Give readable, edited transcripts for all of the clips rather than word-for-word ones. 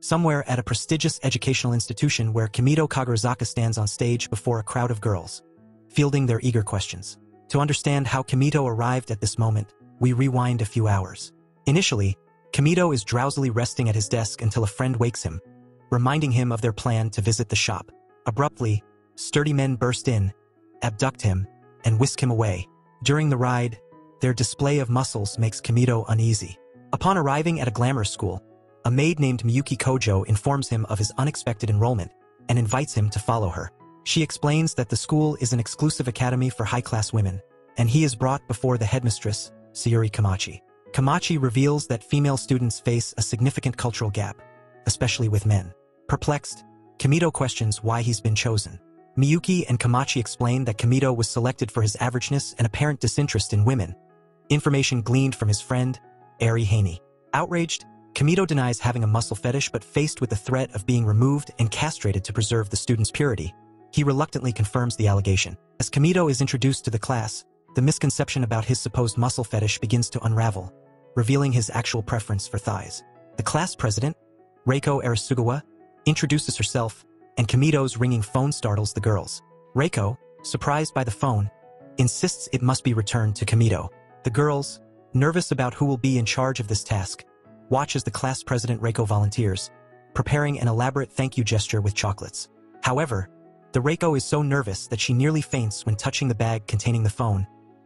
Somewhere at a prestigious educational institution where Kimito Kagurazaka stands on stage before a crowd of girls, fielding their eager questions. To understand how Kimito arrived at this moment, we rewind a few hours. Initially, Kimito is drowsily resting at his desk until a friend wakes him, reminding him of their plan to visit the shop. Abruptly, sturdy men burst in, abduct him, and whisk him away. During the ride, their display of muscles makes Kimito uneasy. Upon arriving at a glamorous school, a maid named Miyuki Kojo informs him of his unexpected enrollment and invites him to follow her. She explains that the school is an exclusive academy for high-class women, and he is brought before the headmistress, Sayuri Kamachi. Kamachi reveals that female students face a significant cultural gap, especially with men. Perplexed, Kimito questions why he's been chosen. Miyuki and Kamachi explain that Kimito was selected for his averageness and apparent disinterest in women, information gleaned from his friend, Eri Haney. Outraged, Kimito denies having a muscle fetish, but faced with the threat of being removed and castrated to preserve the student's purity, he reluctantly confirms the allegation. As Kimito is introduced to the class, the misconception about his supposed muscle fetish begins to unravel, revealing his actual preference for thighs. The class president, Reiko Arisugawa, introduces herself, and Kimito's ringing phone startles the girls. Reiko, surprised by the phone, insists it must be returned to Kimito. The girls, nervous about who will be in charge of this task, watch as the class president Reiko volunteers, preparing an elaborate thank you gesture with chocolates. However, the Reiko is so nervous that she nearly faints when touching the bag containing the phone,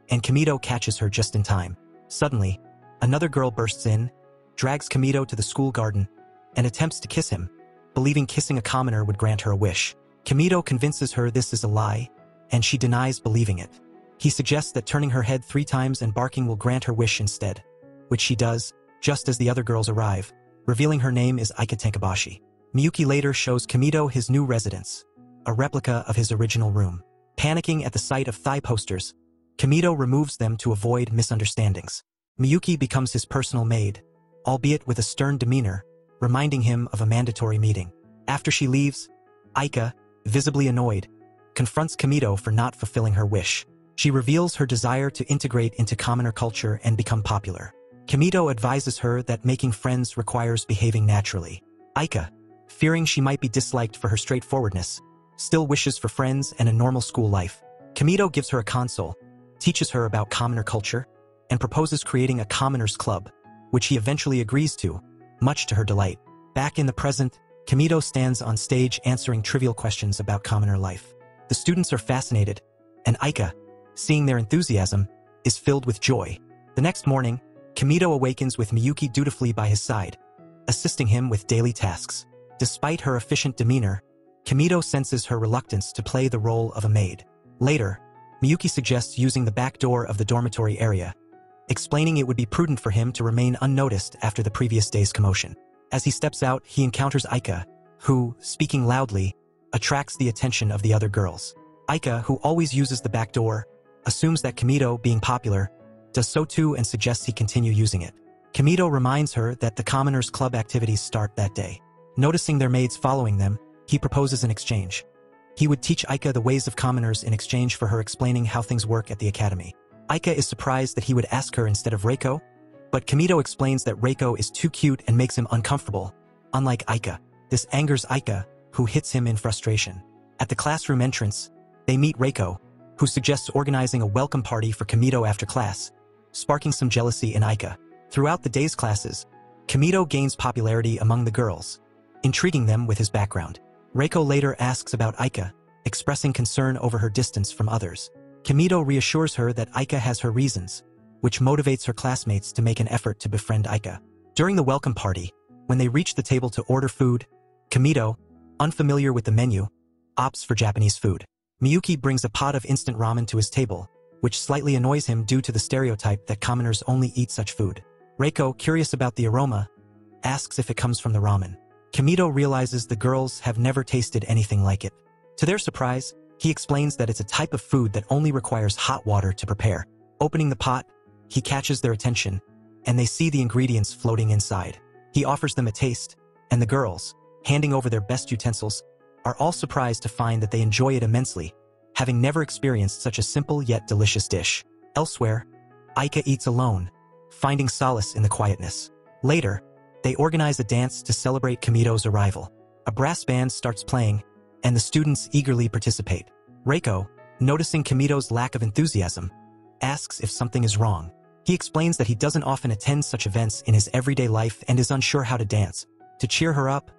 and Kimito catches her just in time. Suddenly, another girl bursts in, drags Kimito to the school garden, and attempts to kiss him, believing kissing a commoner would grant her a wish. Kimito convinces her this is a lie, and she denies believing it. He suggests that turning her head 3 times and barking will grant her wish instead, which she does, just as the other girls arrive, revealing her name is Aika Tenkuubashi. Miyuki later shows Kimito his new residence, a replica of his original room. Panicking at the sight of thigh posters, Kimito removes them to avoid misunderstandings. Miyuki becomes his personal maid, albeit with a stern demeanor, reminding him of a mandatory meeting. After she leaves, Aika, visibly annoyed, confronts Kimito for not fulfilling her wish. She reveals her desire to integrate into commoner culture and become popular. Kimito advises her that making friends requires behaving naturally. Aika, fearing she might be disliked for her straightforwardness, still wishes for friends and a normal school life. Kimito gives her a console, teaches her about commoner culture, and proposes creating a commoners club, which he eventually agrees to, much to her delight. Back in the present, Kimito stands on stage answering trivial questions about commoner life. The students are fascinated, and Aika, seeing their enthusiasm, is filled with joy. The next morning, Kimito awakens with Miyuki dutifully by his side, assisting him with daily tasks. Despite her efficient demeanor, Kimito senses her reluctance to play the role of a maid. Later, Miyuki suggests using the back door of the dormitory area, explaining it would be prudent for him to remain unnoticed after the previous day's commotion. As he steps out, he encounters Aika, who, speaking loudly, attracts the attention of the other girls. Aika, who always uses the back door, assumes that Kimito, being popular, does so too and suggests he continue using it. Kimito reminds her that the Commoners Club activities start that day. Noticing their maids following them, he proposes an exchange. He would teach Aika the ways of commoners in exchange for her explaining how things work at the academy. Aika is surprised that he would ask her instead of Reiko, but Kimito explains that Reiko is too cute and makes him uncomfortable. Unlike Aika, this angers Aika, who hits him in frustration. At the classroom entrance, they meet Reiko, who suggests organizing a welcome party for Kimito after class, sparking some jealousy in Aika. Throughout the day's classes, Kimito gains popularity among the girls, intriguing them with his background. Reiko later asks about Aika, expressing concern over her distance from others. Kimito reassures her that Aika has her reasons, which motivates her classmates to make an effort to befriend Aika. During the welcome party, when they reach the table to order food, Kimito, unfamiliar with the menu, opts for Japanese food. Miyuki brings a pot of instant ramen to his table, which slightly annoys him due to the stereotype that commoners only eat such food. Reiko, curious about the aroma, asks if it comes from the ramen. Kimito realizes the girls have never tasted anything like it. To their surprise, he explains that it's a type of food that only requires hot water to prepare. Opening the pot, he catches their attention, and they see the ingredients floating inside. He offers them a taste, and the girls, handing over their best utensils, are all surprised to find that they enjoy it immensely, having never experienced such a simple yet delicious dish. Elsewhere, Aika eats alone, finding solace in the quietness. Later, they organize a dance to celebrate Kimito's arrival. A brass band starts playing, and the students eagerly participate. Reiko, noticing Kimito's lack of enthusiasm, asks if something is wrong. He explains that he doesn't often attend such events in his everyday life and is unsure how to dance. To cheer her up,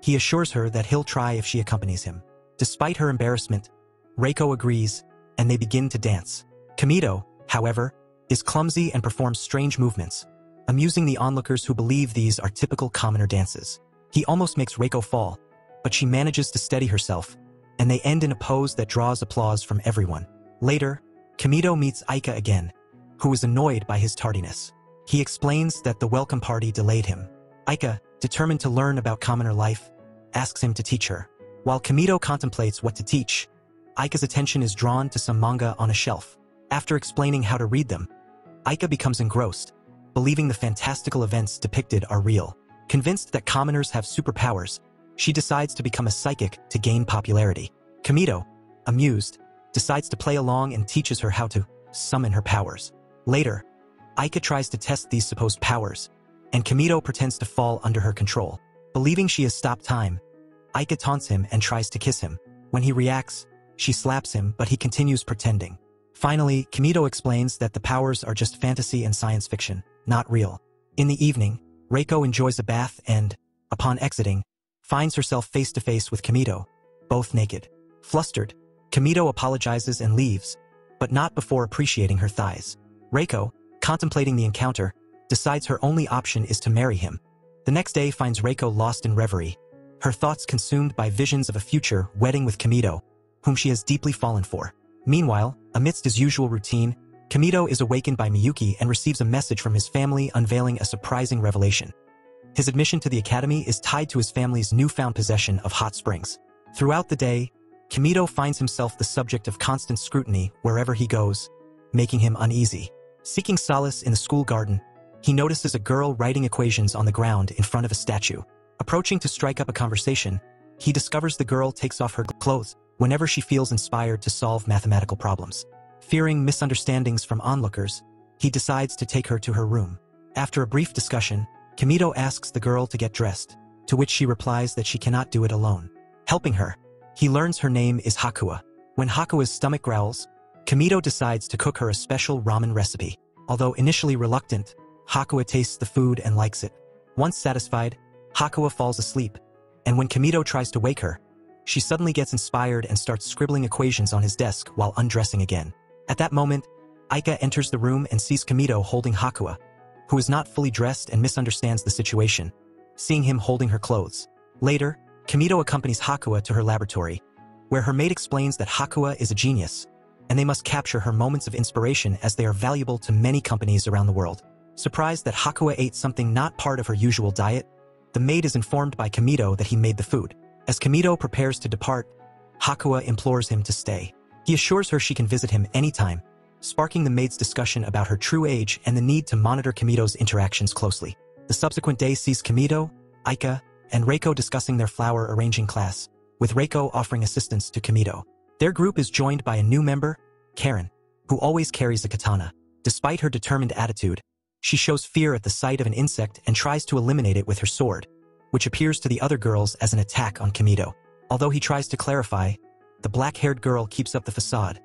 he assures her that he'll try if she accompanies him. Despite her embarrassment, Reiko agrees, and they begin to dance. Kimito, however, is clumsy and performs strange movements, amusing the onlookers who believe these are typical commoner dances. He almost makes Reiko fall, but she manages to steady herself, and they end in a pose that draws applause from everyone. Later, Kimito meets Aika again, who is annoyed by his tardiness. He explains that the welcome party delayed him. Aika, determined to learn about commoner life, asks him to teach her. While Kimito contemplates what to teach, Aika's attention is drawn to some manga on a shelf. After explaining how to read them, Aika becomes engrossed, believing the fantastical events depicted are real. Convinced that commoners have superpowers, she decides to become a psychic to gain popularity. Kimito, amused, decides to play along and teaches her how to summon her powers. Later, Aika tries to test these supposed powers, and Kimito pretends to fall under her control. Believing she has stopped time, Aika taunts him and tries to kiss him. When he reacts, she slaps him, but he continues pretending. Finally, Kimito explains that the powers are just fantasy and science fiction, not real. In the evening, Reiko enjoys a bath and, upon exiting, finds herself face to face with Kimito, both naked. Flustered, Kimito apologizes and leaves, but not before appreciating her thighs. Reiko, contemplating the encounter, decides her only option is to marry him. The next day finds Reiko lost in reverie, her thoughts consumed by visions of a future wedding with Kimito, whom she has deeply fallen for. Meanwhile, amidst his usual routine, Kimito is awakened by Miyuki and receives a message from his family unveiling a surprising revelation. His admission to the academy is tied to his family's newfound possession of hot springs. Throughout the day, Kimito finds himself the subject of constant scrutiny wherever he goes, making him uneasy. Seeking solace in the school garden, he notices a girl writing equations on the ground in front of a statue. Approaching to strike up a conversation, he discovers the girl takes off her clothes whenever she feels inspired to solve mathematical problems. Fearing misunderstandings from onlookers, he decides to take her to her room. After a brief discussion, Kimito asks the girl to get dressed, to which she replies that she cannot do it alone. Helping her, he learns her name is Hakua. When Hakua's stomach growls, Kimito decides to cook her a special ramen recipe. Although initially reluctant, Hakua tastes the food and likes it. Once satisfied, Hakua falls asleep, and when Kimito tries to wake her, she suddenly gets inspired and starts scribbling equations on his desk while undressing again. At that moment, Aika enters the room and sees Kimito holding Hakua, who is not fully dressed and misunderstands the situation, seeing him holding her clothes. Later, Kimito accompanies Hakua to her laboratory, where her mate explains that Hakua is a genius, and they must capture her moments of inspiration as they are valuable to many companies around the world. Surprised that Hakua ate something not part of her usual diet, the maid is informed by Kimito that he made the food. As Kimito prepares to depart, Hakua implores him to stay. He assures her she can visit him anytime, sparking the maid's discussion about her true age and the need to monitor Kimito's interactions closely. The subsequent day sees Kimito, Aika, and Reiko discussing their flower arranging class, with Reiko offering assistance to Kimito. Their group is joined by a new member, Karen, who always carries a katana. Despite her determined attitude, she shows fear at the sight of an insect and tries to eliminate it with her sword, which appears to the other girls as an attack on Kimito. Although he tries to clarify, the black-haired girl keeps up the facade,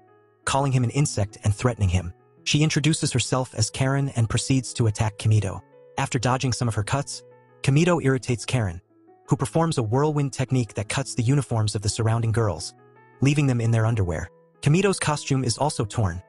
calling him an insect and threatening him. She introduces herself as Karen and proceeds to attack Kimito. After dodging some of her cuts, Kimito irritates Karen, who performs a whirlwind technique that cuts the uniforms of the surrounding girls, leaving them in their underwear. Kimito's costume is also torn,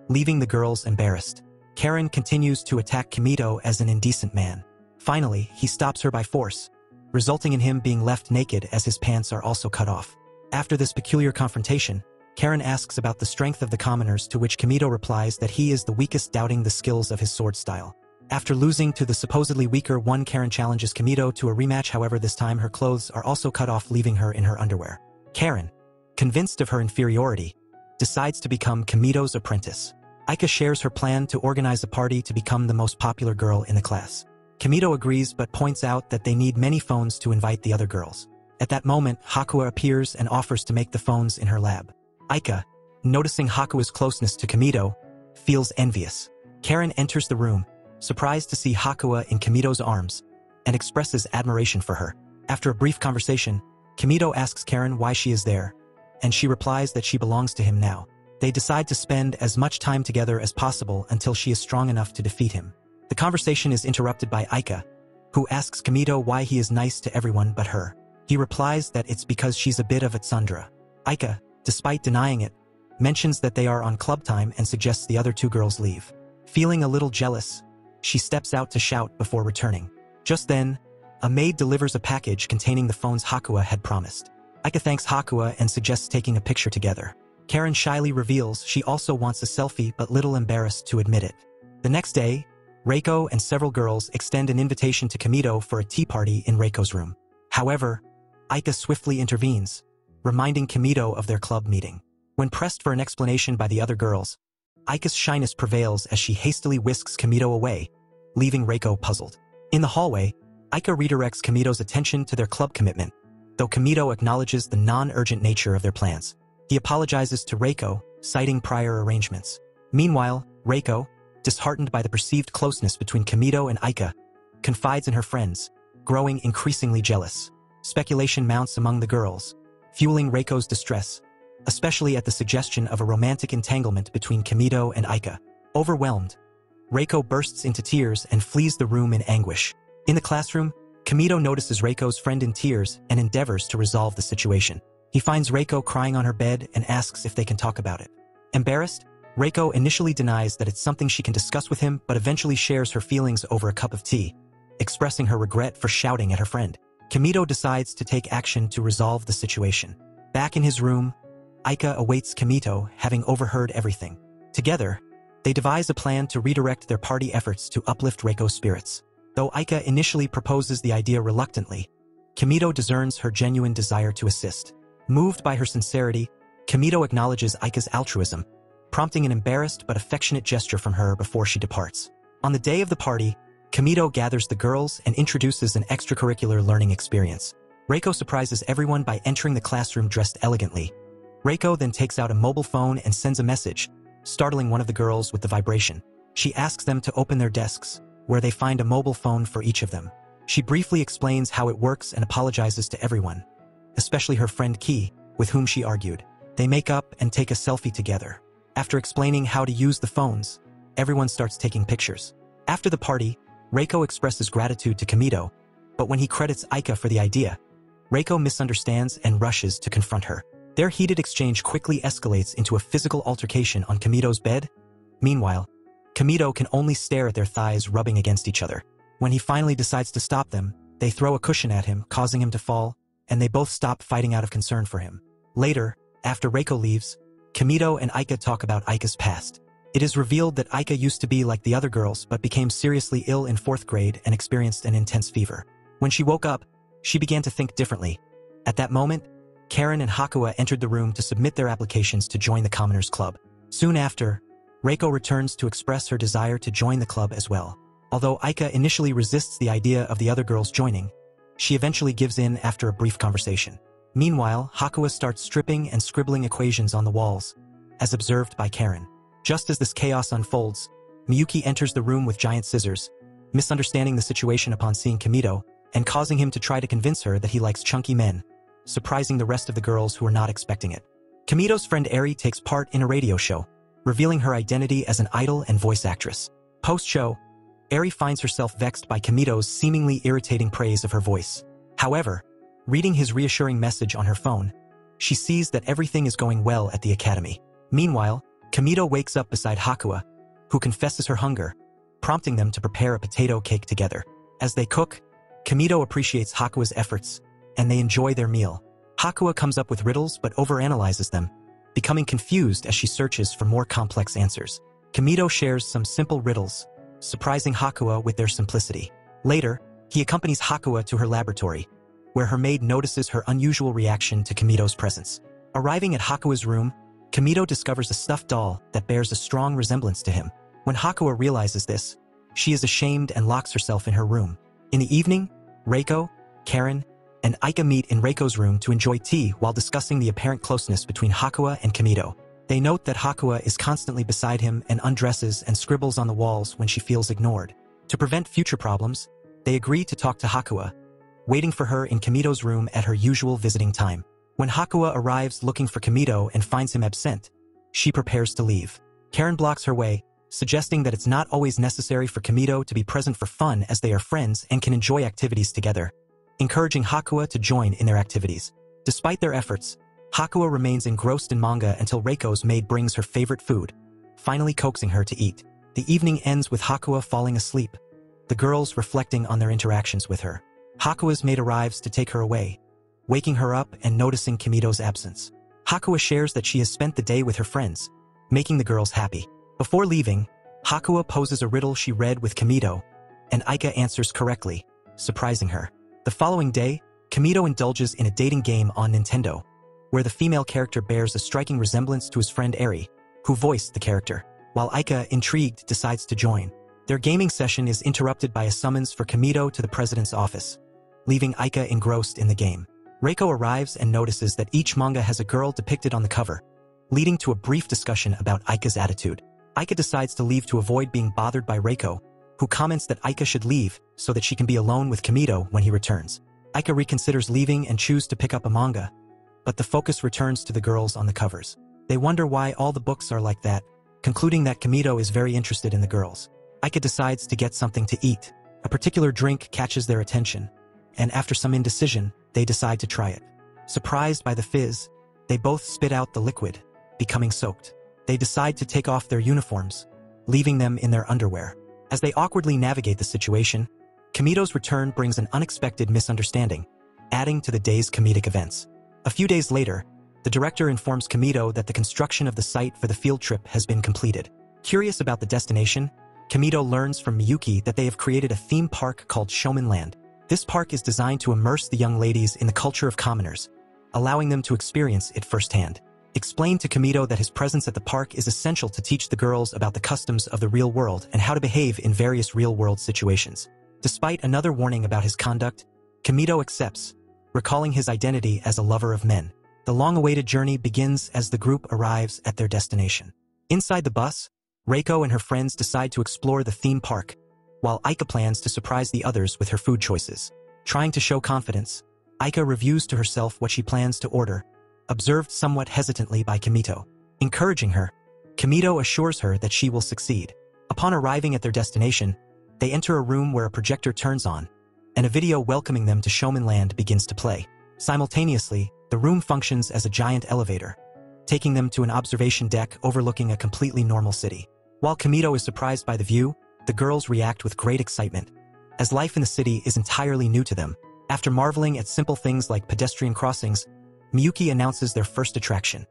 leaving the girls embarrassed. Karen continues to attack Kimito as an indecent man. Finally, he stops her by force, resulting in him being left naked as his pants are also cut off. After this peculiar confrontation, Karen asks about the strength of the commoners, to which Kimito replies that he is the weakest, doubting the skills of his sword style. After losing to the supposedly weaker one, Karen challenges Kimito to a rematch. However, this time her clothes are also cut off, leaving her in her underwear. Karen, convinced of her inferiority, decides to become Kimito's apprentice. Aika shares her plan to organize a party to become the most popular girl in the class. Kimito agrees but points out that they need many phones to invite the other girls. At that moment, Hakua appears and offers to make the phones in her lab. Aika, noticing Hakua's closeness to Kimito, feels envious. Karen enters the room, surprised to see Hakua in Kimito's arms, and expresses admiration for her. After a brief conversation, Kimito asks Karen why she is there, and she replies that she belongs to him now. They decide to spend as much time together as possible until she is strong enough to defeat him. The conversation is interrupted by Aika, who asks Kimito why he is nice to everyone but her. He replies that it's because she's a bit of a tsundere. Aika, despite denying it, mentions that they are on club time and suggests the other two girls leave. Feeling a little jealous, she steps out to shout before returning. Just then, a maid delivers a package containing the phones Hakua had promised. Aika thanks Hakua and suggests taking a picture together. Karen shyly reveals she also wants a selfie but little embarrassed to admit it. The next day, Reiko and several girls extend an invitation to Kimito for a tea party in Reiko's room. However, Aika swiftly intervenes, reminding Kimito of their club meeting. When pressed for an explanation by the other girls, Aika's shyness prevails as she hastily whisks Kimito away, leaving Reiko puzzled. In the hallway, Aika redirects Kimito's attention to their club commitment, though Kimito acknowledges the non-urgent nature of their plans. He apologizes to Reiko, citing prior arrangements. Meanwhile, Reiko, disheartened by the perceived closeness between Kimito and Aika, confides in her friends, growing increasingly jealous. Speculation mounts among the girls, fueling Reiko's distress, especially at the suggestion of a romantic entanglement between Kimito and Aika. Overwhelmed, Reiko bursts into tears and flees the room in anguish. In the classroom, Kimito notices Reiko's friend in tears and endeavors to resolve the situation. He finds Reiko crying on her bed and asks if they can talk about it. Embarrassed, Reiko initially denies that it's something she can discuss with him but eventually shares her feelings over a cup of tea, expressing her regret for shouting at her friend. Kimito decides to take action to resolve the situation. Back in his room, Aika awaits Kimito, having overheard everything. Together, they devise a plan to redirect their party efforts to uplift Reiko's spirits. Though Aika initially proposes the idea reluctantly, Kimito discerns her genuine desire to assist. Moved by her sincerity, Kimito acknowledges Aika's altruism, prompting an embarrassed but affectionate gesture from her before she departs. On the day of the party, Kimito gathers the girls and introduces an extracurricular learning experience. Reiko surprises everyone by entering the classroom dressed elegantly. Reiko then takes out a mobile phone and sends a message, startling one of the girls with the vibration. She asks them to open their desks, where they find a mobile phone for each of them. She briefly explains how it works and apologizes to everyone, especially her friend Ki, with whom she argued. They make up and take a selfie together. After explaining how to use the phones, everyone starts taking pictures. After the party, Reiko expresses gratitude to Kimito, but when he credits Aika for the idea, Reiko misunderstands and rushes to confront her. Their heated exchange quickly escalates into a physical altercation on Kimito's bed. Meanwhile, Kimito can only stare at their thighs rubbing against each other. When he finally decides to stop them, they throw a cushion at him, causing him to fall, and they both stop fighting out of concern for him. Later, after Reiko leaves, Kimito and Aika talk about Aika's past. It is revealed that Aika used to be like the other girls but became seriously ill in 4th grade and experienced an intense fever. When she woke up, she began to think differently. At that moment, Karen and Hakua entered the room to submit their applications to join the Commoners Club. Soon after, Reiko returns to express her desire to join the club as well. Although Aika initially resists the idea of the other girls joining, she eventually gives in after a brief conversation. Meanwhile, Hakua starts stripping and scribbling equations on the walls, as observed by Karen. Just as this chaos unfolds, Miyuki enters the room with giant scissors, misunderstanding the situation upon seeing Kimito, and causing him to try to convince her that he likes chunky men, surprising the rest of the girls who are not expecting it. Kimito's friend Eri takes part in a radio show, revealing her identity as an idol and voice actress. Post-show, Eri finds herself vexed by Kimito's seemingly irritating praise of her voice. However, reading his reassuring message on her phone, she sees that everything is going well at the academy. Meanwhile, Kimito wakes up beside Hakua, who confesses her hunger, prompting them to prepare a potato cake together. As they cook, Kimito appreciates Hakua's efforts, and they enjoy their meal. Hakua comes up with riddles but overanalyzes them, becoming confused as she searches for more complex answers. Kimito shares some simple riddles, surprising Hakua with their simplicity. Later, he accompanies Hakua to her laboratory, where her maid notices her unusual reaction to Kimito's presence. Arriving at Hakua's room, Kimito discovers a stuffed doll that bears a strong resemblance to him. When Hakua realizes this, she is ashamed and locks herself in her room. In the evening, Reiko, Karen, and Aika meet in Reiko's room to enjoy tea while discussing the apparent closeness between Hakua and Kimito. They note that Hakua is constantly beside him and undresses and scribbles on the walls when she feels ignored. To prevent future problems, they agree to talk to Hakua, waiting for her in Kimito's room at her usual visiting time. When Hakua arrives looking for Kimito and finds him absent, she prepares to leave. Karen blocks her way, suggesting that it's not always necessary for Kimito to be present for fun as they are friends and can enjoy activities together, encouraging Hakua to join in their activities. Despite their efforts, Hakua remains engrossed in manga until Reiko's maid brings her favorite food, finally coaxing her to eat. The evening ends with Hakua falling asleep, the girls reflecting on their interactions with her. Hakua's maid arrives to take her away, waking her up and noticing Kimito's absence. Hakua shares that she has spent the day with her friends, making the girls happy. Before leaving, Hakua poses a riddle she read with Kimito, and Aika answers correctly, surprising her. The following day, Kimito indulges in a dating game on Nintendo, where the female character bears a striking resemblance to his friend Eri, who voiced the character, while Aika, intrigued, decides to join. Their gaming session is interrupted by a summons for Kimito to the president's office, leaving Aika engrossed in the game. Reiko arrives and notices that each manga has a girl depicted on the cover, leading to a brief discussion about Aika's attitude. Aika decides to leave to avoid being bothered by Reiko, who comments that Aika should leave so that she can be alone with Kimito when he returns. Aika reconsiders leaving and chooses to pick up a manga, but the focus returns to the girls on the covers. They wonder why all the books are like that, concluding that Kimito is very interested in the girls. Aika decides to get something to eat. A particular drink catches their attention, and after some indecision, they decide to try it. Surprised by the fizz, they both spit out the liquid, becoming soaked. They decide to take off their uniforms, leaving them in their underwear. As they awkwardly navigate the situation, Kimito's return brings an unexpected misunderstanding, adding to the day's comedic events. A few days later, the director informs Kimito that the construction of the site for the field trip has been completed. Curious about the destination, Kimito learns from Miyuki that they have created a theme park called Showman Land. This park is designed to immerse the young ladies in the culture of commoners, allowing them to experience it firsthand. Explained to Kimito that his presence at the park is essential to teach the girls about the customs of the real world and how to behave in various real-world situations. Despite another warning about his conduct, Kimito accepts, recalling his identity as a lover of men. The long-awaited journey begins as the group arrives at their destination. Inside the bus, Reiko and her friends decide to explore the theme park, while Aika plans to surprise the others with her food choices. Trying to show confidence, Aika reviews to herself what she plans to order, observed somewhat hesitantly by Kimito. Encouraging her, Kimito assures her that she will succeed. Upon arriving at their destination, they enter a room where a projector turns on, and a video welcoming them to Showman Land begins to play. Simultaneously, the room functions as a giant elevator, taking them to an observation deck overlooking a completely normal city. While Kimito is surprised by the view, the girls react with great excitement, as life in the city is entirely new to them. After marveling at simple things like pedestrian crossings, Miyuki announces their first attraction,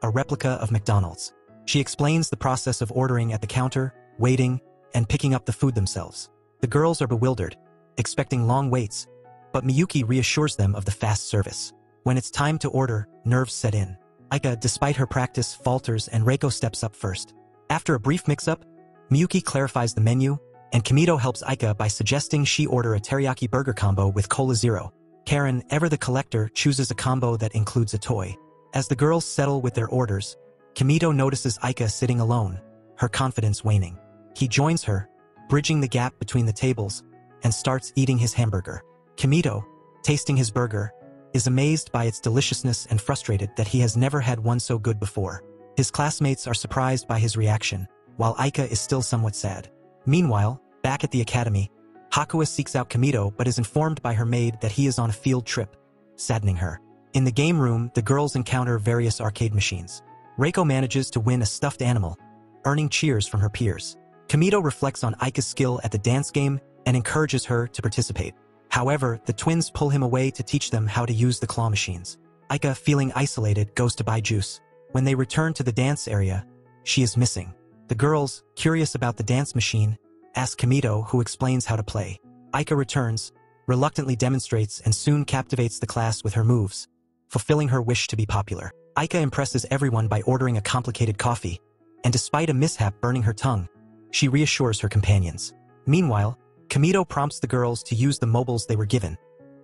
a replica of McDonald's. She explains the process of ordering at the counter, waiting, and picking up the food themselves. The girls are bewildered, expecting long waits, but Miyuki reassures them of the fast service. When it's time to order, nerves set in. Aika, despite her practice, falters and Reiko steps up first. After a brief mix-up, Miyuki clarifies the menu, and Kimito helps Aika by suggesting she order a teriyaki burger combo with Cola Zero. Karen, ever the collector, chooses a combo that includes a toy. As the girls settle with their orders, Kimito notices Aika sitting alone, her confidence waning. He joins her, bridging the gap between the tables, and starts eating his hamburger. Kimito, tasting his burger, is amazed by its deliciousness and frustrated that he has never had one so good before. His classmates are surprised by his reaction, while Aika is still somewhat sad. Meanwhile, back at the academy, Hakua seeks out Kimito but is informed by her maid that he is on a field trip, saddening her. In the game room, the girls encounter various arcade machines. Reiko manages to win a stuffed animal, earning cheers from her peers. Kimito reflects on Aika's skill at the dance game and encourages her to participate. However, the twins pull him away to teach them how to use the claw machines. Aika, feeling isolated, goes to buy juice. When they return to the dance area, she is missing. The girls, curious about the dance machine, ask Kimito, who explains how to play. Aika returns, reluctantly demonstrates, and soon captivates the class with her moves, fulfilling her wish to be popular. Aika impresses everyone by ordering a complicated coffee, and despite a mishap burning her tongue, she reassures her companions. Meanwhile, Kimito prompts the girls to use the mobiles they were given,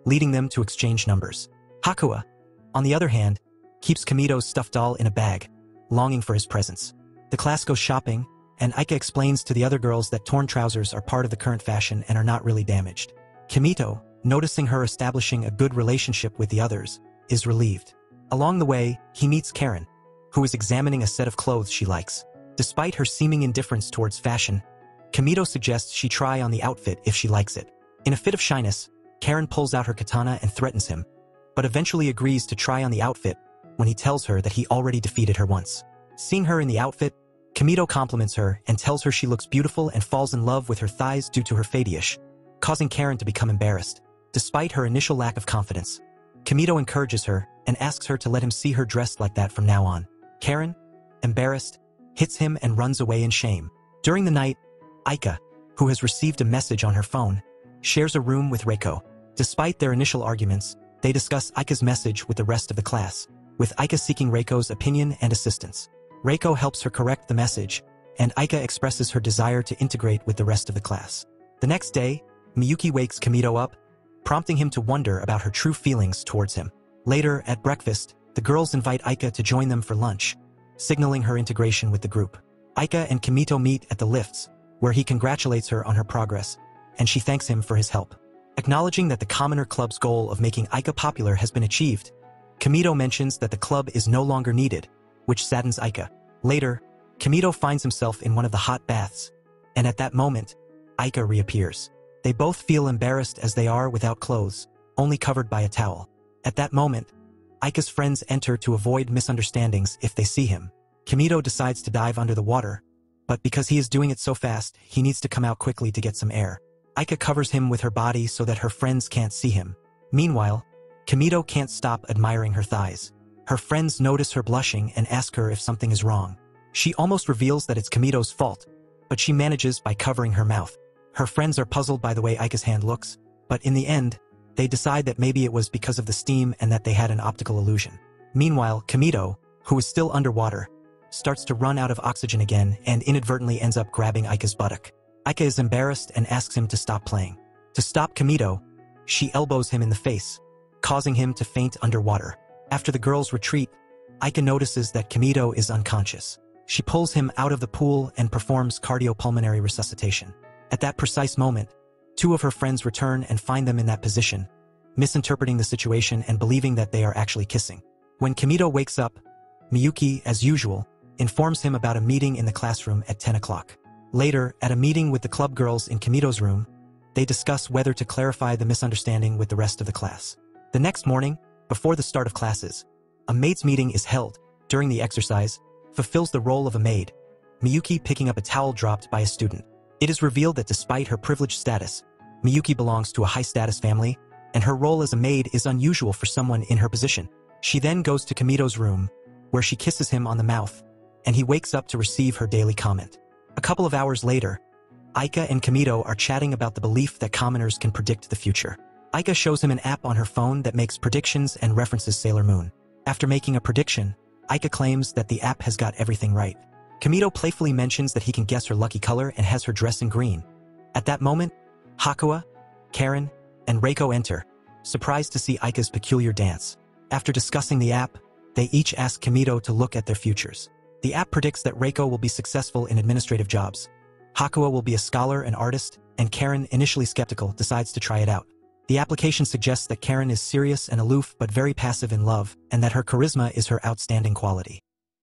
leading them to exchange numbers. Hakua, on the other hand, keeps Kimito's stuffed doll in a bag, longing for his presence. The class goes shopping, and Aika explains to the other girls that torn trousers are part of the current fashion and are not really damaged. Kimito, noticing her establishing a good relationship with the others, is relieved. Along the way, he meets Karen, who is examining a set of clothes she likes. Despite her seeming indifference towards fashion, Kimito suggests she try on the outfit if she likes it. In a fit of shyness, Karen pulls out her katana and threatens him, but eventually agrees to try on the outfit when he tells her that he already defeated her once. Seeing her in the outfit, Kimito compliments her and tells her she looks beautiful and falls in love with her thighs due to her fetish, causing Karen to become embarrassed. Despite her initial lack of confidence, Kimito encourages her and asks her to let him see her dressed like that from now on. Karen, embarrassed, hits him and runs away in shame. During the night, Aika, who has received a message on her phone, shares a room with Reiko. Despite their initial arguments, they discuss Aika's message with the rest of the class, with Aika seeking Reiko's opinion and assistance. Reiko helps her correct the message, and Aika expresses her desire to integrate with the rest of the class. The next day, Miyuki wakes Kimito up, prompting him to wonder about her true feelings towards him. Later, at breakfast, the girls invite Aika to join them for lunch, signaling her integration with the group. Aika and Kimito meet at the lifts, where he congratulates her on her progress, and she thanks him for his help. Acknowledging that the Commoner Club's goal of making Aika popular has been achieved, Kimito mentions that the club is no longer needed, which saddens Aika. Later, Kimito finds himself in one of the hot baths, and at that moment, Aika reappears. They both feel embarrassed as they are without clothes, only covered by a towel. At that moment, Aika's friends enter to avoid misunderstandings if they see him. Kimito decides to dive under the water, but because he is doing it so fast, he needs to come out quickly to get some air. Aika covers him with her body so that her friends can't see him. Meanwhile, Kimito can't stop admiring her thighs. Her friends notice her blushing and ask her if something is wrong. She almost reveals that it's Kimito's fault, but she manages by covering her mouth. Her friends are puzzled by the way Aika's hand looks, but in the end, they decide that maybe it was because of the steam and that they had an optical illusion. Meanwhile, Kimito, who is still underwater, starts to run out of oxygen again and inadvertently ends up grabbing Aika's buttock. Aika is embarrassed and asks him to stop playing. To stop Kimito, she elbows him in the face, causing him to faint underwater. After the girls retreat, Aika notices that Kimito is unconscious. She pulls him out of the pool and performs cardiopulmonary resuscitation. At that precise moment, two of her friends return and find them in that position, misinterpreting the situation and believing that they are actually kissing. When Kimito wakes up, Miyuki, as usual, informs him about a meeting in the classroom at 10 o'clock. Later, at a meeting with the club girls in Kimito's room, they discuss whether to clarify the misunderstanding with the rest of the class. The next morning, before the start of classes, a maids' meeting is held. During the exercise, fulfills the role of a maid, Miyuki picking up a towel dropped by a student. It is revealed that despite her privileged status, Miyuki belongs to a high-status family, and her role as a maid is unusual for someone in her position. She then goes to Kimito's room, where she kisses him on the mouth, and he wakes up to receive her daily comment. A couple of hours later, Aika and Kimito are chatting about the belief that commoners can predict the future. Aika shows him an app on her phone that makes predictions and references Sailor Moon. After making a prediction, Aika claims that the app has got everything right. Kimito playfully mentions that he can guess her lucky color and has her dress in green. At that moment, Hakua, Karen, and Reiko enter, surprised to see Aika's peculiar dance. After discussing the app, they each ask Kimito to look at their futures. The app predicts that Reiko will be successful in administrative jobs. Hakua will be a scholar and artist, and Karen, initially skeptical, decides to try it out. The application suggests that Karen is serious and aloof but very passive in love, and that her charisma is her outstanding quality.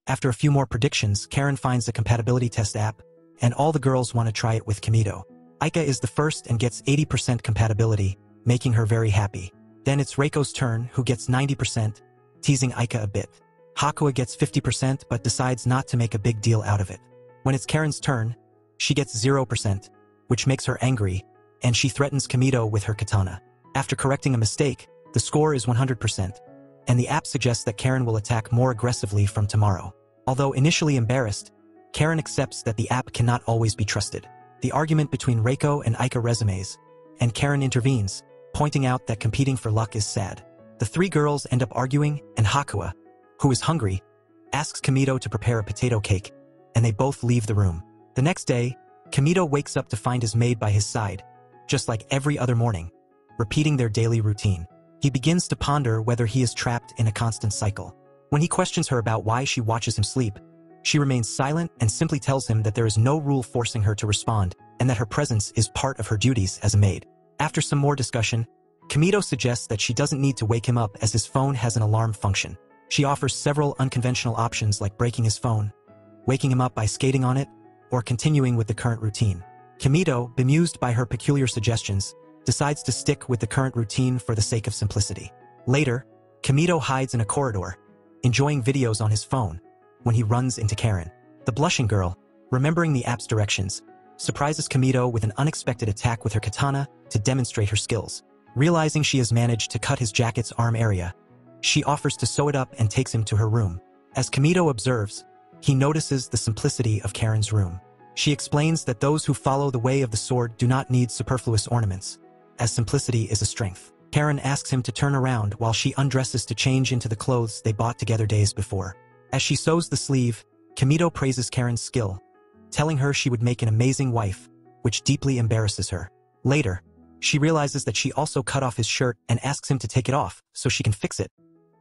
After a few more predictions, Karen finds a compatibility test app, and all the girls want to try it with Kimito. Aika is the first and gets 80% compatibility, making her very happy. Then it's Reiko's turn, who gets 90%, teasing Aika a bit. Hakua gets 50% but decides not to make a big deal out of it. When it's Karen's turn, she gets 0%, which makes her angry, and she threatens Kimito with her katana. After correcting a mistake, the score is 100%, and the app suggests that Karen will attack more aggressively from tomorrow. Although initially embarrassed, Karen accepts that the app cannot always be trusted. The argument between Reiko and Aika resumes, and Karen intervenes, pointing out that competing for luck is sad. The three girls end up arguing, and Hakua, who is hungry, asks Kimito to prepare a potato cake, and they both leave the room. The next day, Kimito wakes up to find his maid by his side, just like every other morning, repeating their daily routine. He begins to ponder whether he is trapped in a constant cycle. When he questions her about why she watches him sleep, She remains silent and simply tells him that there is no rule forcing her to respond and that her presence is part of her duties as a maid. After some more discussion, Kimito suggests that she doesn't need to wake him up as his phone has an alarm function. She offers several unconventional options like breaking his phone, waking him up by skating on it, or continuing with the current routine. Kimito, bemused by her peculiar suggestions, decides to stick with the current routine for the sake of simplicity. Later, Kimito hides in a corridor, enjoying videos on his phone, when he runs into Karen. The blushing girl, remembering the app's directions, surprises Kimito with an unexpected attack with her katana to demonstrate her skills. Realizing she has managed to cut his jacket's arm area, she offers to sew it up and takes him to her room. As Kimito observes, he notices the simplicity of Karen's room. She explains that those who follow the way of the sword do not need superfluous ornaments, as simplicity is a strength. Karen asks him to turn around while she undresses to change into the clothes they bought together days before. As she sews the sleeve, Kimito praises Karen's skill, telling her she would make an amazing wife, which deeply embarrasses her. Later, she realizes that she also cut off his shirt and asks him to take it off so she can fix it.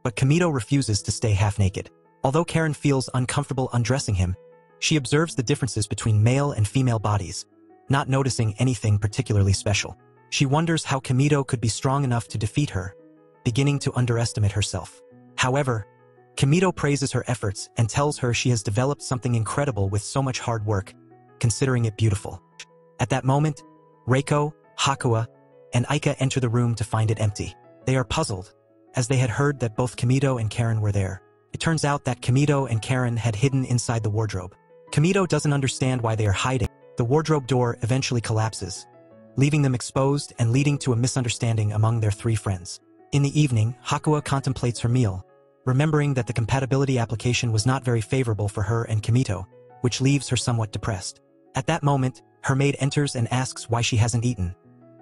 But Kimito refuses to stay half-naked. Although Karen feels uncomfortable undressing him, she observes the differences between male and female bodies, not noticing anything particularly special. She wonders how Kimito could be strong enough to defeat her, beginning to underestimate herself. However, Kimito praises her efforts and tells her she has developed something incredible with so much hard work, considering it beautiful. At that moment, Reiko, Hakua, and Aika enter the room to find it empty. They are puzzled, as they had heard that both Kimito and Karen were there. It turns out that Kimito and Karen had hidden inside the wardrobe. Kimito doesn't understand why they are hiding. The wardrobe door eventually collapses, leaving them exposed and leading to a misunderstanding among their three friends. In the evening, Hakua contemplates her meal, remembering that the compatibility application was not very favorable for her and Kimito, which leaves her somewhat depressed. At that moment, her maid enters and asks why she hasn't eaten,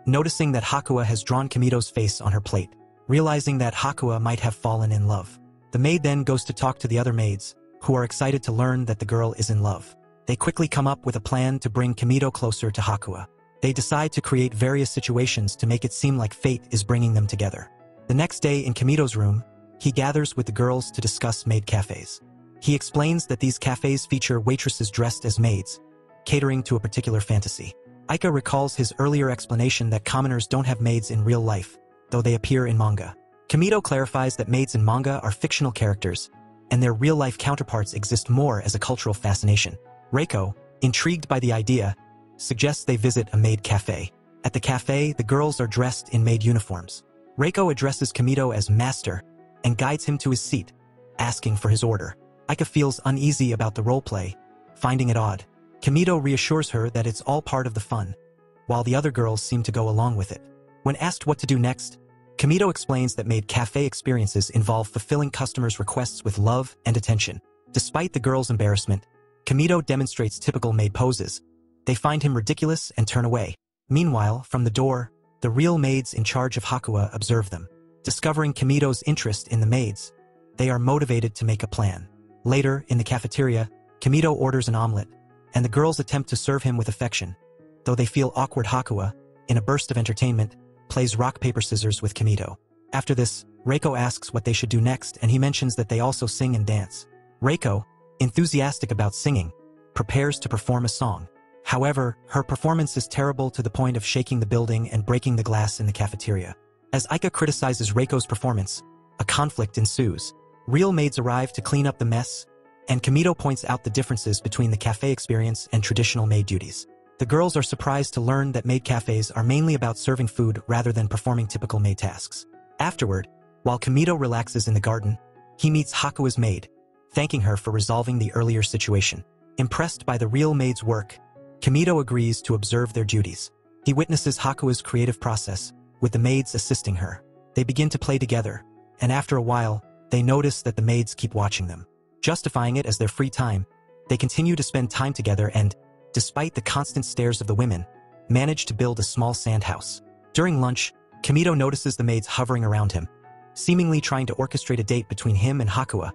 noticing that Hakua has drawn Kimito's face on her plate. Realizing that Hakua might have fallen in love, the maid then goes to talk to the other maids, who are excited to learn that the girl is in love. They quickly come up with a plan to bring Kimito closer to Hakua. They decide to create various situations to make it seem like fate is bringing them together. The next day in Kimito's room, he gathers with the girls to discuss maid cafes. He explains that these cafes feature waitresses dressed as maids, catering to a particular fantasy. Aika recalls his earlier explanation that commoners don't have maids in real life, though they appear in manga. Kimito clarifies that maids in manga are fictional characters, and their real-life counterparts exist more as a cultural fascination. Reiko, intrigued by the idea, suggests they visit a maid cafe. At the cafe, the girls are dressed in maid uniforms. Reiko addresses Kimito as master and guides him to his seat, asking for his order. Aika feels uneasy about the roleplay, finding it odd. Kimito reassures her that it's all part of the fun, while the other girls seem to go along with it. When asked what to do next, Kimito explains that maid cafe experiences involve fulfilling customers' requests with love and attention. Despite the girls' embarrassment, Kimito demonstrates typical maid poses. They find him ridiculous and turn away. Meanwhile, from the door, the real maids in charge of Hakua observe them. Discovering Kimito's interest in the maids, they are motivated to make a plan. Later, in the cafeteria, Kimito orders an omelet, and the girls attempt to serve him with affection. Though they feel awkward, Hakua, in a burst of entertainment, plays rock-paper-scissors with Kimito. After this, Reiko asks what they should do next, and he mentions that they also sing and dance. Reiko, enthusiastic about singing, prepares to perform a song. However, her performance is terrible to the point of shaking the building and breaking the glass in the cafeteria. As Aika criticizes Reiko's performance, a conflict ensues. Real maids arrive to clean up the mess, and Kimito points out the differences between the cafe experience and traditional maid duties. The girls are surprised to learn that maid cafes are mainly about serving food rather than performing typical maid tasks. Afterward, while Kimito relaxes in the garden, he meets Hakua's maid, thanking her for resolving the earlier situation. Impressed by the real maid's work, Kimito agrees to observe their duties. He witnesses Hakua's creative process, with the maids assisting her. They begin to play together, and after a while, they notice that the maids keep watching them. Justifying it as their free time, they continue to spend time together and, despite the constant stares of the women, manage to build a small sand house. During lunch, Kimito notices the maids hovering around him, seemingly trying to orchestrate a date between him and Hakua,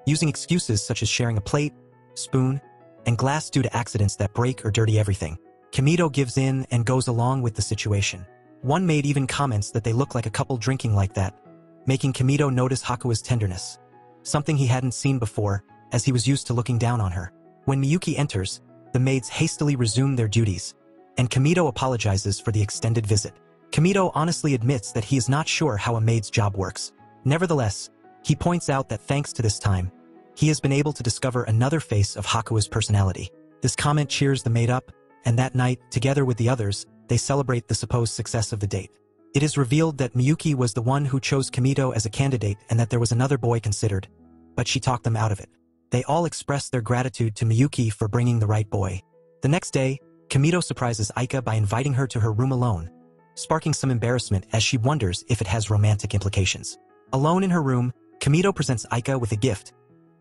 using excuses such as sharing a plate, spoon, and glass due to accidents that break or dirty everything. Kimito gives in and goes along with the situation. One maid even comments that they look like a couple drinking like that, making Kimito notice Hakua's tenderness, something he hadn't seen before, as he was used to looking down on her. When Miyuki enters, the maids hastily resume their duties, and Kimito apologizes for the extended visit. Kimito honestly admits that he is not sure how a maid's job works. Nevertheless, he points out that thanks to this time, he has been able to discover another face of Hakua's personality. This comment cheers the maid up, and that night, together with the others, they celebrate the supposed success of the date. It is revealed that Miyuki was the one who chose Kimito as a candidate and that there was another boy considered, but she talked them out of it. They all express their gratitude to Miyuki for bringing the right boy. The next day, Kimito surprises Aika by inviting her to her room alone, sparking some embarrassment as she wonders if it has romantic implications. Alone in her room, Kimito presents Aika with a gift,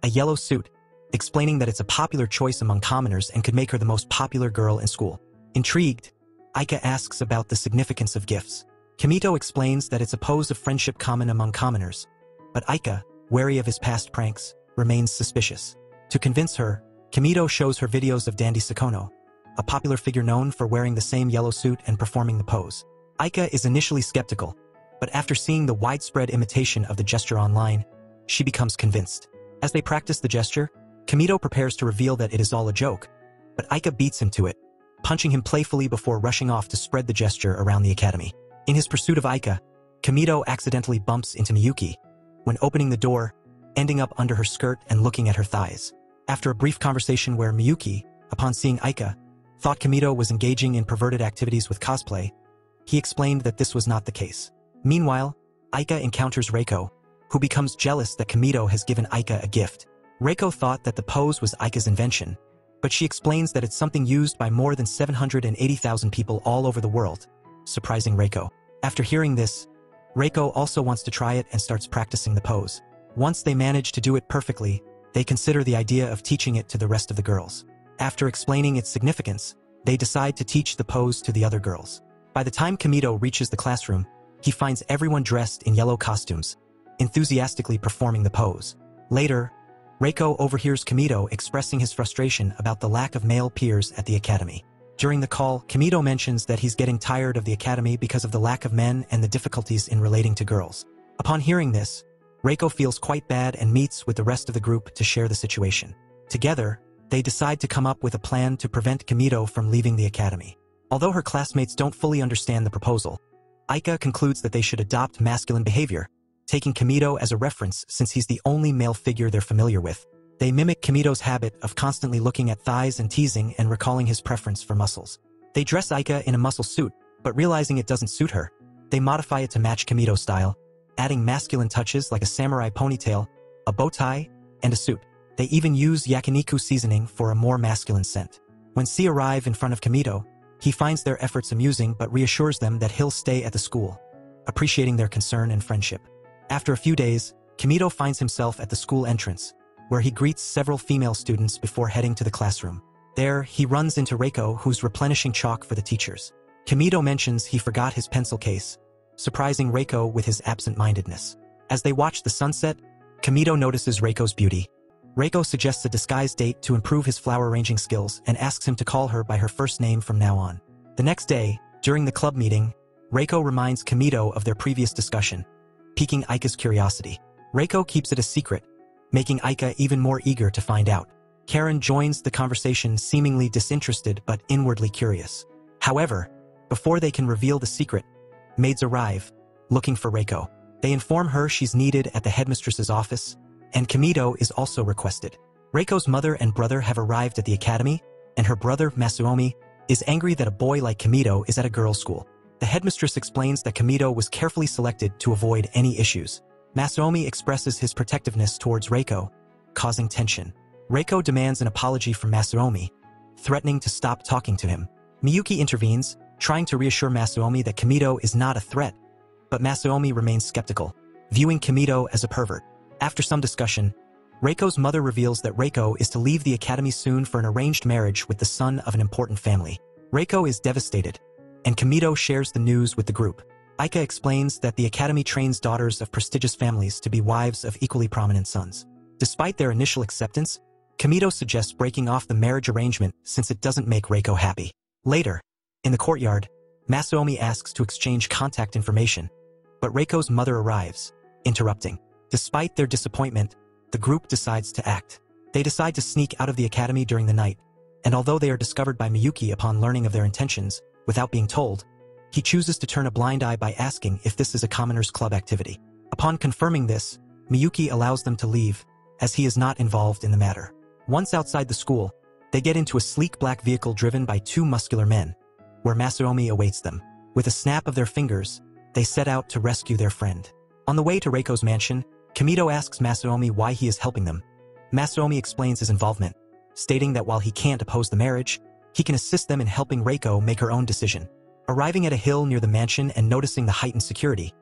a yellow suit, explaining that it's a popular choice among commoners and could make her the most popular girl in school. Intrigued, Aika asks about the significance of gifts. Kimito explains that it's a pose of friendship common among commoners, but Aika, wary of his past pranks, remains suspicious. To convince her, Kimito shows her videos of Dandy Sakono, a popular figure known for wearing the same yellow suit and performing the pose. Aika is initially skeptical, but after seeing the widespread imitation of the gesture online, she becomes convinced. As they practice the gesture, Kimito prepares to reveal that it is all a joke, but Aika beats him to it, punching him playfully before rushing off to spread the gesture around the academy. In his pursuit of Aika, Kimito accidentally bumps into Miyuki, when opening the door, ending up under her skirt and looking at her thighs. After a brief conversation where Miyuki, upon seeing Aika, thought Kimito was engaging in perverted activities with cosplay, he explained that this was not the case. Meanwhile, Aika encounters Reiko, who becomes jealous that Kimito has given Aika a gift. Reiko thought that the pose was Aika's invention, but she explains that it's something used by more than 780,000 people all over the world, surprising Reiko. After hearing this, Reiko also wants to try it and starts practicing the pose. Once they manage to do it perfectly, they consider the idea of teaching it to the rest of the girls. After explaining its significance, they decide to teach the pose to the other girls. By the time Kimito reaches the classroom, he finds everyone dressed in yellow costumes, enthusiastically performing the pose. Later, Reiko overhears Kimito expressing his frustration about the lack of male peers at the academy. During the call, Kimito mentions that he's getting tired of the academy because of the lack of men and the difficulties in relating to girls. Upon hearing this, Reiko feels quite bad and meets with the rest of the group to share the situation. Together, they decide to come up with a plan to prevent Kimito from leaving the academy. Although her classmates don't fully understand the proposal, Aika concludes that they should adopt masculine behavior, taking Kimito as a reference since he's the only male figure they're familiar with. They mimic Kimito's habit of constantly looking at thighs and teasing and recalling his preference for muscles. They dress Aika in a muscle suit, but realizing it doesn't suit her, they modify it to match Kimito's style, adding masculine touches like a samurai ponytail, a bow tie, and a suit. They even use yakiniku seasoning for a more masculine scent. When C arrive in front of Kimito, he finds their efforts amusing but reassures them that he'll stay at the school, appreciating their concern and friendship. After a few days, Kimito finds himself at the school entrance, where he greets several female students before heading to the classroom. There, he runs into Reiko, who's replenishing chalk for the teachers. Kimito mentions he forgot his pencil case, surprising Reiko with his absent-mindedness. As they watch the sunset, Kimito notices Reiko's beauty. Reiko suggests a disguise date to improve his flower arranging skills and asks him to call her by her first name from now on. The next day, during the club meeting, Reiko reminds Kimito of their previous discussion, piquing Aika's curiosity. Reiko keeps it a secret, making Aika even more eager to find out. Karen joins the conversation seemingly disinterested but inwardly curious. However, before they can reveal the secret, maids arrive, looking for Reiko. They inform her she's needed at the headmistress's office, and Kimito is also requested. Reiko's mother and brother have arrived at the academy, and her brother, Masuomi, is angry that a boy like Kimito is at a girls' school. The headmistress explains that Kimito was carefully selected to avoid any issues. Masuomi expresses his protectiveness towards Reiko, causing tension. Reiko demands an apology from Masuomi, threatening to stop talking to him. Miyuki intervenes, trying to reassure Masuomi that Kimito is not a threat, but Masuomi remains skeptical, viewing Kimito as a pervert. After some discussion, Reiko's mother reveals that Reiko is to leave the academy soon for an arranged marriage with the son of an important family. Reiko is devastated, and Kimito shares the news with the group. Aika explains that the academy trains daughters of prestigious families to be wives of equally prominent sons. Despite their initial acceptance, Kimito suggests breaking off the marriage arrangement since it doesn't make Reiko happy. Later, in the courtyard, Masuomi asks to exchange contact information, but Reiko's mother arrives, interrupting. Despite their disappointment, the group decides to act. They decide to sneak out of the academy during the night, and although they are discovered by Miyuki upon learning of their intentions, without being told, he chooses to turn a blind eye by asking if this is a commoners' club activity. Upon confirming this, Miyuki allows them to leave, as he is not involved in the matter. Once outside the school, they get into a sleek black vehicle driven by two muscular men, where Masaomi awaits them. With a snap of their fingers, they set out to rescue their friend. On the way to Reiko's mansion, Kimito asks Masaomi why he is helping them. Masaomi explains his involvement, stating that while he can't oppose the marriage, he can assist them in helping Reiko make her own decision. Arriving at a hill near the mansion and noticing the heightened security,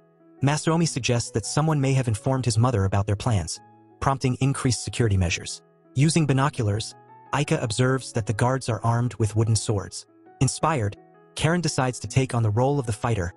Masaomi suggests that someone may have informed his mother about their plans, prompting increased security measures. Using binoculars, Aika observes that the guards are armed with wooden swords. Inspired, Karen decides to take on the role of the fighter,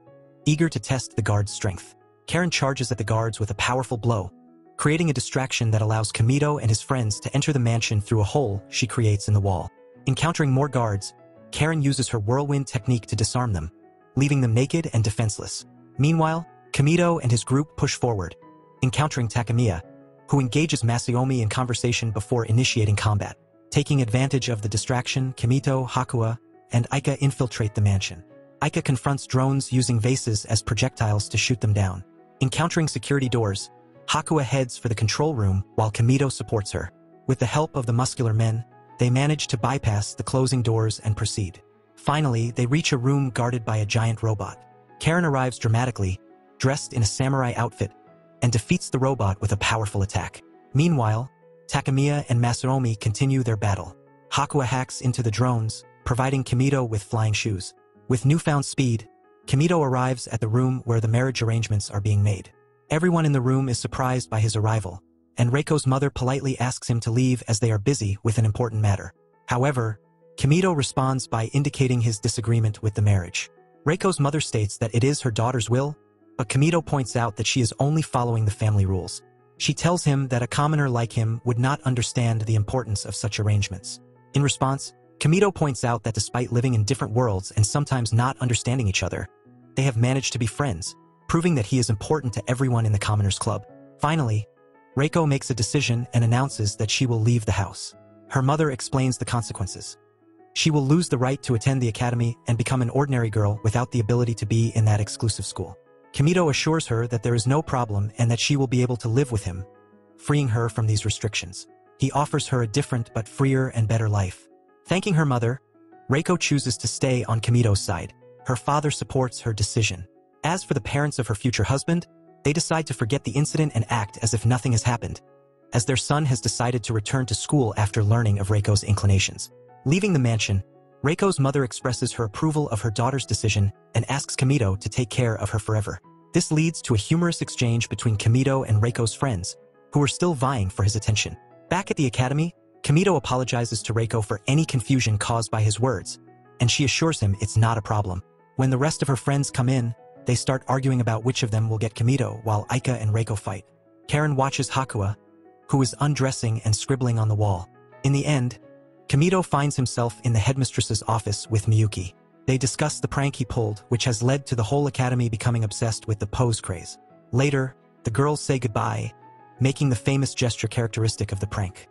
eager to test the guards' strength. Karen charges at the guards with a powerful blow, creating a distraction that allows Kimito and his friends to enter the mansion through a hole she creates in the wall. Encountering more guards, Karen uses her whirlwind technique to disarm them, leaving them naked and defenseless. Meanwhile, Kimito and his group push forward, encountering Takemiya, who engages Masaomi in conversation before initiating combat. Taking advantage of the distraction, Kimito, Hakua, and Aika infiltrate the mansion. Aika confronts drones using vases as projectiles to shoot them down. Encountering security doors, Hakua heads for the control room while Kimito supports her. With the help of the muscular men, they manage to bypass the closing doors and proceed. Finally, they reach a room guarded by a giant robot. Karen arrives dramatically, dressed in a samurai outfit, and defeats the robot with a powerful attack. Meanwhile, Takemiya and Masaomi continue their battle. Hakua hacks into the drones, providing Kimito with flying shoes. With newfound speed, Kimito arrives at the room where the marriage arrangements are being made. Everyone in the room is surprised by his arrival, and Reiko's mother politely asks him to leave as they are busy with an important matter. However, Kimito responds by indicating his disagreement with the marriage. Reiko's mother states that it is her daughter's will, but Kimito points out that she is only following the family rules. She tells him that a commoner like him would not understand the importance of such arrangements. In response, Kimito points out that despite living in different worlds and sometimes not understanding each other, they have managed to be friends, proving that he is important to everyone in the Commoners Club. Finally, Reiko makes a decision and announces that she will leave the house. Her mother explains the consequences. She will lose the right to attend the academy and become an ordinary girl without the ability to be in that exclusive school. Kimito assures her that there is no problem and that she will be able to live with him, freeing her from these restrictions. He offers her a different but freer and better life. Thanking her mother, Reiko chooses to stay on Kimito's side. Her father supports her decision. As for the parents of her future husband, they decide to forget the incident and act as if nothing has happened, as their son has decided to return to school after learning of Reiko's inclinations. Leaving the mansion, Reiko's mother expresses her approval of her daughter's decision and asks Kimito to take care of her forever. This leads to a humorous exchange between Kimito and Reiko's friends, who are still vying for his attention. Back at the academy, Kimito apologizes to Reiko for any confusion caused by his words, and she assures him it's not a problem. When the rest of her friends come in, they start arguing about which of them will get Kimito while Aika and Reiko fight. Karen watches Hakua, who is undressing and scribbling on the wall. In the end, Kimito finds himself in the headmistress's office with Miyuki. They discuss the prank he pulled, which has led to the whole academy becoming obsessed with the pose craze. Later, the girls say goodbye, making the famous gesture characteristic of the prank.